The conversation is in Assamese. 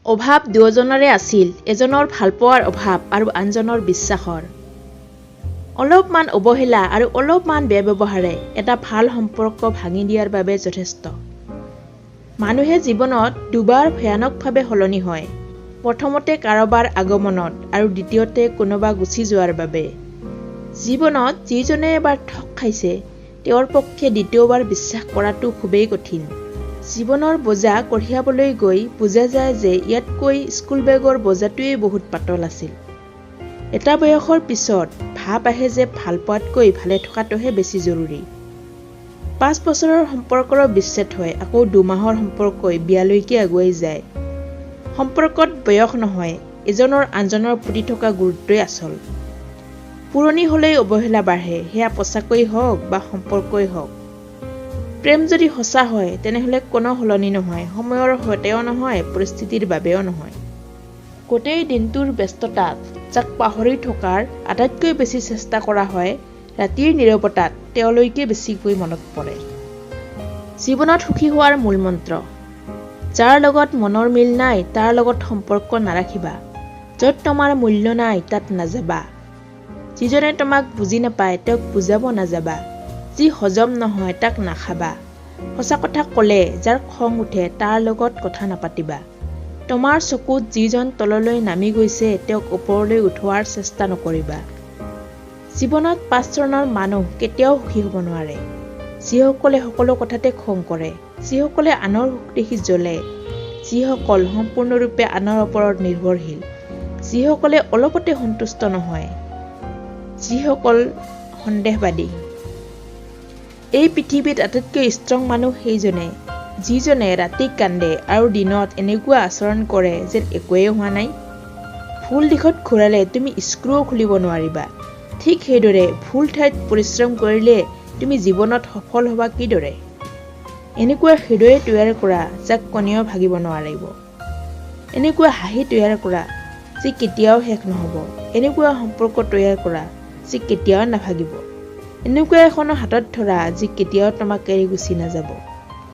অভাৱ দুয়োজনৰে আছিল, এজনৰ ভালপোৱাৰ অভাৱ আৰু আনজনৰ বিশ্বাসৰ। অলপমান অৱহেলা আৰু অলপমান বেয়া ব্যৱহাৰে এটা ভাল সম্পৰ্ক ভাঙি দিয়াৰ বাবে যথেষ্ট। মানুহে জীৱনত দুবাৰ ভয়ানকভাৱে সলনি হয়, প্ৰথমতে কাৰোবাৰ আগমনত আৰু দ্বিতীয়তে কোনোবা গুচি যোৱাৰ বাবে। জীৱনত যিজনে এবাৰ ঠগ খাইছে তেওঁৰ পক্ষে দ্বিতীয়বাৰ বিশ্বাস কৰাটো খুবেই কঠিন। জীৱনৰ বোজা কঢ়িয়াবলৈ গৈ বুজা যায় যে ইয়াতকৈ স্কুল বেগৰ বোজাটোৱেই বহুত পাতল আছিল। এটা বয়সৰ পিছত ভাব আহে যে ভাল পোৱাতকৈ ভালে থকাটোহে বেছি জৰুৰী। 5 বছৰৰ সম্পৰ্কৰো বিচ্ছেদ হয়, আকৌ 2 মাহৰ সম্পৰ্কই বিয়ালৈকে আগুৱাই যায়। সম্পৰ্কত বয়স নহয়, এজনৰ আনজনৰ প্ৰতি থকা গুৰুত্বই আচল। পুৰণি হ'লেই অৱহেলা বাঢ়ে, সেয়া পচাকৈ হওক বা সম্পৰ্কই হওক। প্ৰেম যদি সঁচা হয় তেনেহ'লে কোনো সলনি নহয়, সময়ৰ সৈতেও নহয়, পৰিস্থিতিৰ বাবেও নহয়। গোটেই দিনটোৰ ব্যস্ততাত যাক পাহৰি থকাৰ আটাইতকৈ বেছি চেষ্টা কৰা হয়, ৰাতিৰ নীৰৱতাত তেওঁলৈকে বেছিকৈ মনত পৰে। জীৱনত সুখী হোৱাৰ মূল মন্ত্ৰ। যাৰ লগত মনৰ মিল নাই তাৰ লগত সম্পৰ্ক নাৰাখিবা। য'ত তোমাৰ মূল্য নাই তাত নাযাবা। যিজনে তোমাক বুজি নাপায় তেওঁক বুজাব নাযাবা। যি হজম নহয় তাক নাখাবা। সঁচা কথা ক'লে যাৰ খং উঠে তাৰ লগত কথা নাপাতিবা। তোমাৰ চকুত যিজন তললৈ নামি গৈছে তেওঁক ওপৰলৈ উঠোৱাৰ চেষ্টা নকৰিবা। জীৱনত 5 ধৰণৰ মানুহ কেতিয়াও সুখী হ'ব নোৱাৰে। যিসকলে সকলো কথাতে খং কৰে, যিসকলে আনৰ সুখ দেখি জ্বলে, যিসকল সম্পূৰ্ণৰূপে আনৰ ওপৰত নিৰ্ভৰশীল, যিসকলে অলপতে সন্তুষ্ট নহয়, যিসকল সন্দেহবাদী। এই পৃথিৱীত আটাইতকৈ ষ্ট্ৰং মানুহ সেইজনে যিজনে ৰাতি কান্দে আৰু দিনত এনেকুৱা আচৰণ কৰে যেন একোৱেই হোৱা নাই। ভুল দিশত ঘূৰালে তুমি স্ক্ৰুও খুলিব নোৱাৰিবা। ঠিক সেইদৰে ভুল ঠাইত পৰিশ্ৰম কৰিলে তুমি জীৱনত সফল হ'বা কিদৰে? এনেকুৱা হৃদয় তৈয়াৰ কৰা যাক কণীয়েও ভাগিব নোৱাৰিব। এনেকুৱা হাঁহি তৈয়াৰ কৰা যি কেতিয়াও শেষ নহ'ব। এনেকুৱা সম্পৰ্ক তৈয়াৰ কৰা যি কেতিয়াও নাভাগিব। এনেকুৱা এখনো হাতত ধৰা যি কেতিয়াও তোমাক এৰি গুচি নাযাব।